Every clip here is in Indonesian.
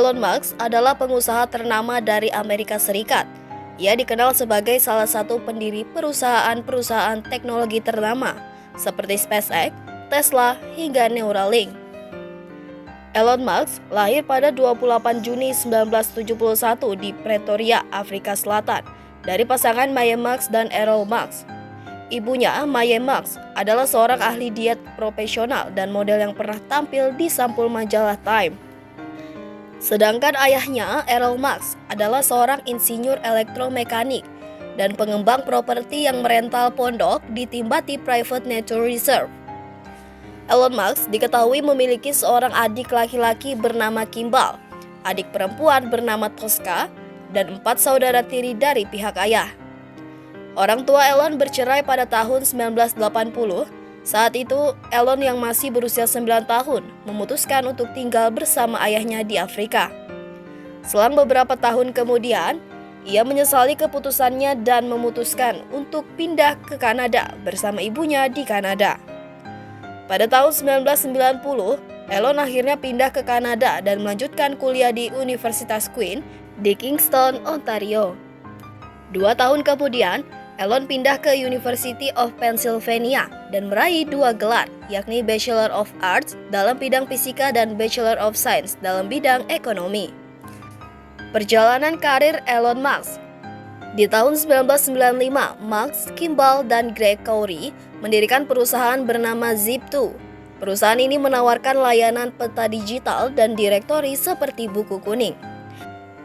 Elon Musk adalah pengusaha ternama dari Amerika Serikat. Ia dikenal sebagai salah satu pendiri perusahaan-perusahaan teknologi ternama seperti SpaceX, Tesla, hingga Neuralink. Elon Musk lahir pada 28 Juni 1971 di Pretoria, Afrika Selatan, dari pasangan Maya Musk dan Errol Musk. Ibunya, Maya Musk, adalah seorang ahli diet profesional dan model yang pernah tampil di sampul majalah Time. Sedangkan ayahnya, Errol Musk, adalah seorang insinyur elektromekanik dan pengembang properti yang merental pondok di Timbati Private Nature Reserve. Elon Musk diketahui memiliki seorang adik laki-laki bernama Kimball, adik perempuan bernama Tosca, dan 4 saudara tiri dari pihak ayah. Orang tua Elon bercerai pada tahun 1980. Saat itu, Elon yang masih berusia 9 tahun memutuskan untuk tinggal bersama ayahnya di Afrika. Selang beberapa tahun kemudian, ia menyesali keputusannya dan memutuskan untuk pindah ke Kanada bersama ibunya di Kanada. Pada tahun 1990, Elon akhirnya pindah ke Kanada dan melanjutkan kuliah di Universitas Queen di Kingston, Ontario. 2 tahun kemudian, Elon pindah ke University of Pennsylvania dan meraih 2 gelar, yakni Bachelor of Arts dalam bidang fisika dan Bachelor of Science dalam bidang ekonomi. Perjalanan karir Elon Musk. Di tahun 1995, Musk, Kimball, dan Greg Cory mendirikan perusahaan bernama Zip2. Perusahaan ini menawarkan layanan peta digital dan direktori seperti buku kuning.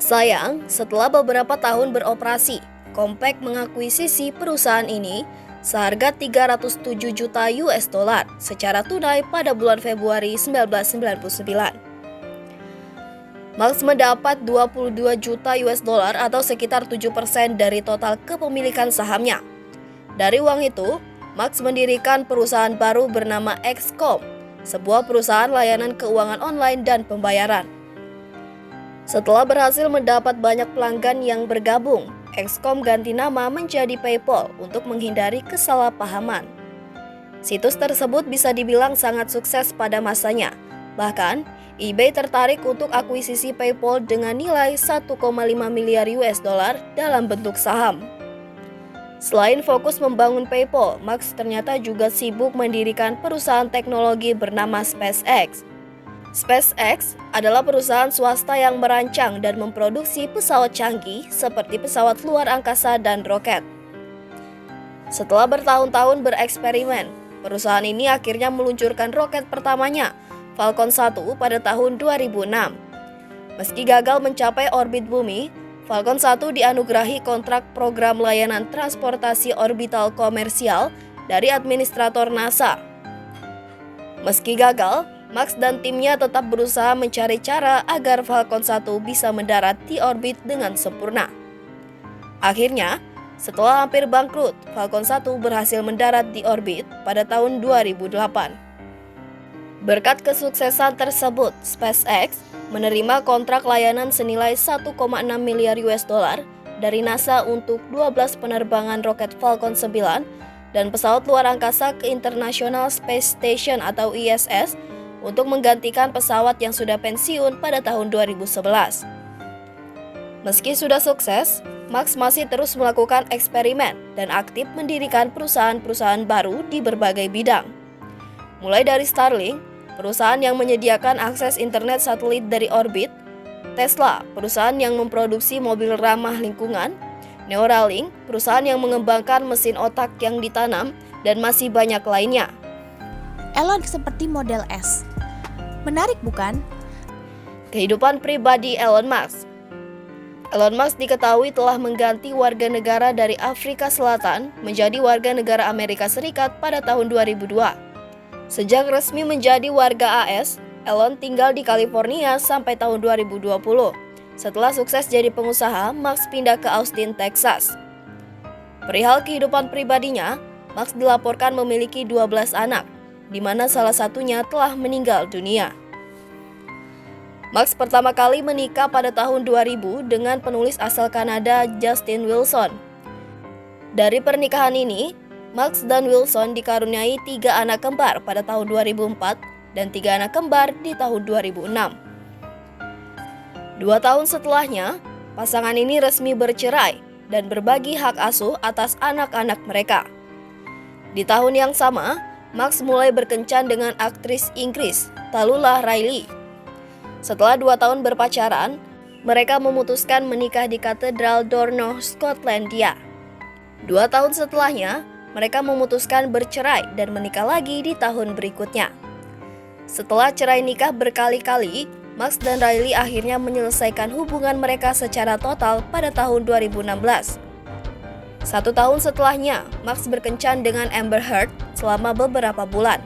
Sayang, setelah beberapa tahun beroperasi, Compaq mengakuisisi perusahaan ini seharga 307 juta US dollar secara tunai pada bulan Februari 1999. Musk mendapat 22 juta US dollar atau sekitar 7% dari total kepemilikan sahamnya. Dari uang itu, Musk mendirikan perusahaan baru bernama XCOM, sebuah perusahaan layanan keuangan online dan pembayaran. Setelah berhasil mendapat banyak pelanggan yang bergabung, XCOM ganti nama menjadi PayPal untuk menghindari kesalahpahaman. Situs tersebut bisa dibilang sangat sukses pada masanya. Bahkan, eBay tertarik untuk akuisisi PayPal dengan nilai 1,5 miliar US dollar dalam bentuk saham. Selain fokus membangun PayPal, Musk ternyata juga sibuk mendirikan perusahaan teknologi bernama SpaceX. SpaceX adalah perusahaan swasta yang merancang dan memproduksi pesawat canggih seperti pesawat luar angkasa dan roket. Setelah bertahun-tahun bereksperimen, perusahaan ini akhirnya meluncurkan roket pertamanya, Falcon 1 pada tahun 2006. Meski gagal mencapai orbit bumi, Falcon 1 dianugerahi kontrak program layanan transportasi orbital komersial dari administrator NASA. Meski gagal, Musk dan timnya tetap berusaha mencari cara agar Falcon 1 bisa mendarat di orbit dengan sempurna. Akhirnya, setelah hampir bangkrut, Falcon 1 berhasil mendarat di orbit pada tahun 2008. Berkat kesuksesan tersebut, SpaceX menerima kontrak layanan senilai 1,6 miliar US dollar dari NASA untuk 12 penerbangan roket Falcon 9 dan pesawat luar angkasa ke International Space Station atau ISS untuk menggantikan pesawat yang sudah pensiun pada tahun 2011. Meski sudah sukses, Musk masih terus melakukan eksperimen dan aktif mendirikan perusahaan-perusahaan baru di berbagai bidang. Mulai dari Starlink, perusahaan yang menyediakan akses internet satelit dari orbit, Tesla, perusahaan yang memproduksi mobil ramah lingkungan, Neuralink, perusahaan yang mengembangkan mesin otak yang ditanam, dan masih banyak lainnya. Elon seperti model S. Menarik bukan? Kehidupan pribadi Elon Musk. Elon Musk diketahui telah mengganti warga negara dari Afrika Selatan menjadi warga negara Amerika Serikat pada tahun 2002. Sejak resmi menjadi warga AS, Elon tinggal di California sampai tahun 2020. Setelah sukses jadi pengusaha, Musk pindah ke Austin, Texas. Perihal kehidupan pribadinya, Musk dilaporkan memiliki 12 anak, di mana salah satunya telah meninggal dunia. Musk pertama kali menikah pada tahun 2000 dengan penulis asal Kanada Justin Wilson. Dari pernikahan ini, Musk dan Wilson dikaruniai 3 anak kembar pada tahun 2004 dan 3 anak kembar di tahun 2006. 2 tahun setelahnya, pasangan ini resmi bercerai dan berbagi hak asuh atas anak-anak mereka. Di tahun yang sama, Max mulai berkencan dengan aktris Inggris, Tallulah Riley. Setelah 2 tahun berpacaran, mereka memutuskan menikah di Katedral Dornoch, Skotlandia. 2 tahun setelahnya, mereka memutuskan bercerai dan menikah lagi di tahun berikutnya. Setelah cerai nikah berkali-kali, Max dan Riley akhirnya menyelesaikan hubungan mereka secara total pada tahun 2016. 1 tahun setelahnya, Max berkencan dengan Amber Heard selama beberapa bulan.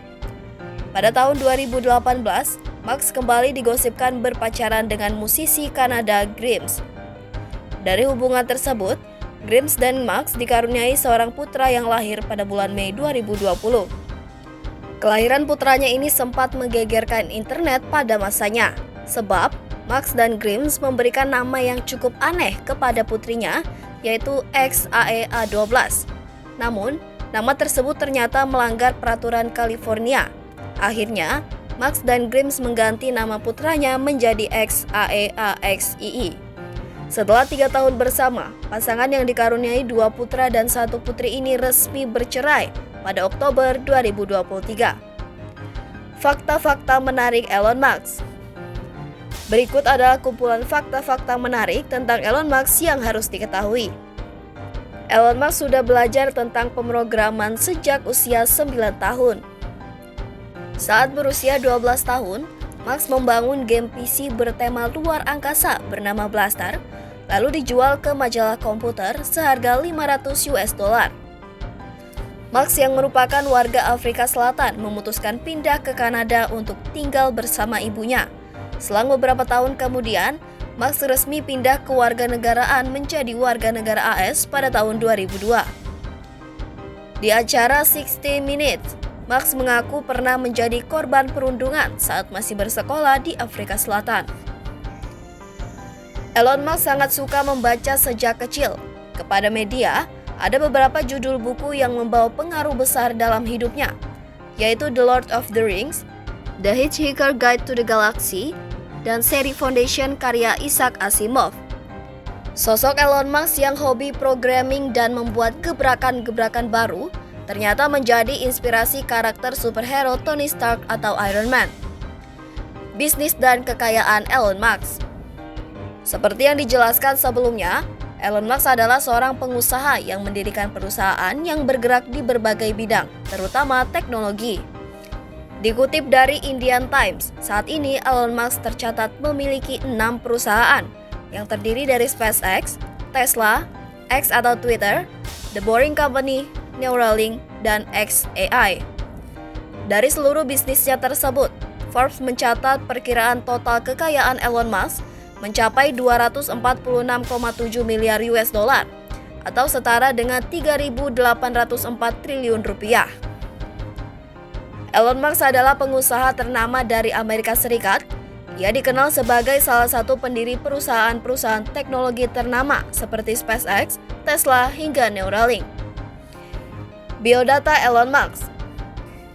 Pada tahun 2018, Max kembali digosipkan berpacaran dengan musisi Kanada Grimes. Dari hubungan tersebut, Grimes dan Max dikaruniai seorang putra yang lahir pada bulan Mei 2020. Kelahiran putranya ini sempat menggegerkan internet pada masanya, sebab Max dan Grimes memberikan nama yang cukup aneh kepada putrinya, yaitu XAEA12. Namun, nama tersebut ternyata melanggar peraturan California. Akhirnya, Max dan Grimes mengganti nama putranya menjadi XAEAXII. Setelah 3 tahun bersama, pasangan yang dikaruniai 2 putra dan 1 putri ini resmi bercerai pada Oktober 2023. Fakta-fakta menarik Elon Musk. Berikut adalah kumpulan fakta-fakta menarik tentang Elon Musk yang harus diketahui. Elon Musk sudah belajar tentang pemrograman sejak usia 9 tahun. Saat berusia 12 tahun, Musk membangun game PC bertema luar angkasa bernama Blaster, lalu dijual ke majalah komputer seharga $500. Musk yang merupakan warga Afrika Selatan memutuskan pindah ke Kanada untuk tinggal bersama ibunya. Selang beberapa tahun kemudian, Musk resmi pindah ke warganegaraan menjadi warga negara AS pada tahun 2002. Di acara 60 Minutes, Musk mengaku pernah menjadi korban perundungan saat masih bersekolah di Afrika Selatan. Elon Musk sangat suka membaca sejak kecil. Kepada media, ada beberapa judul buku yang membawa pengaruh besar dalam hidupnya, yaitu The Lord of the Rings, The Hitchhiker's Guide to the Galaxy, dan seri Foundation karya Isaac Asimov. Sosok Elon Musk yang hobi programming dan membuat gebrakan-gebrakan baru ternyata menjadi inspirasi karakter superhero Tony Stark atau Iron Man. Bisnis dan kekayaan Elon Musk. Seperti yang dijelaskan sebelumnya, Elon Musk adalah seorang pengusaha yang mendirikan perusahaan yang bergerak di berbagai bidang, terutama teknologi. Dikutip dari Indian Times, saat ini Elon Musk tercatat memiliki 6 perusahaan yang terdiri dari SpaceX, Tesla, X atau Twitter, The Boring Company, Neuralink, dan XAI. Dari seluruh bisnisnya tersebut, Forbes mencatat perkiraan total kekayaan Elon Musk mencapai 246,7 miliar $, atau setara dengan 3.804 triliun rupiah. Elon Musk adalah pengusaha ternama dari Amerika Serikat. Ia dikenal sebagai salah satu pendiri perusahaan-perusahaan teknologi ternama seperti SpaceX, Tesla, hingga Neuralink. Biodata Elon Musk.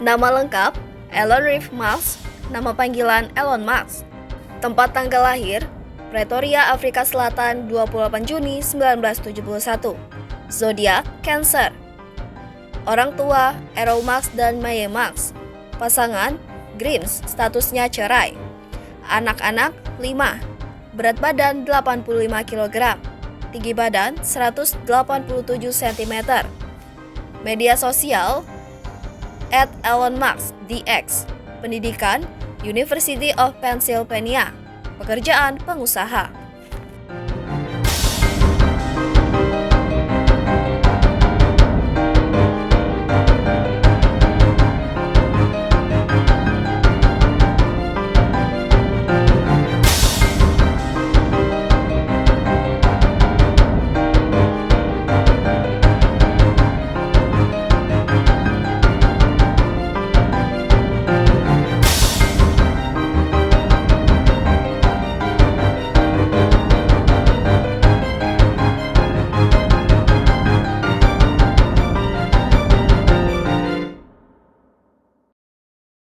Nama lengkap, Elon Reeve Musk, nama panggilan Elon Musk. Tempat tanggal lahir, Pretoria, Afrika Selatan, 28 Juni 1971. Zodiak, Cancer. Orang tua, Errol Musk dan Mae Musk. Pasangan, Grimes, statusnya cerai. Anak-anak, 5. Berat badan 85 kg. Tinggi badan 187 cm. Media sosial, @ElonMuskDX. Pendidikan, University of Pennsylvania. Pekerjaan, pengusaha.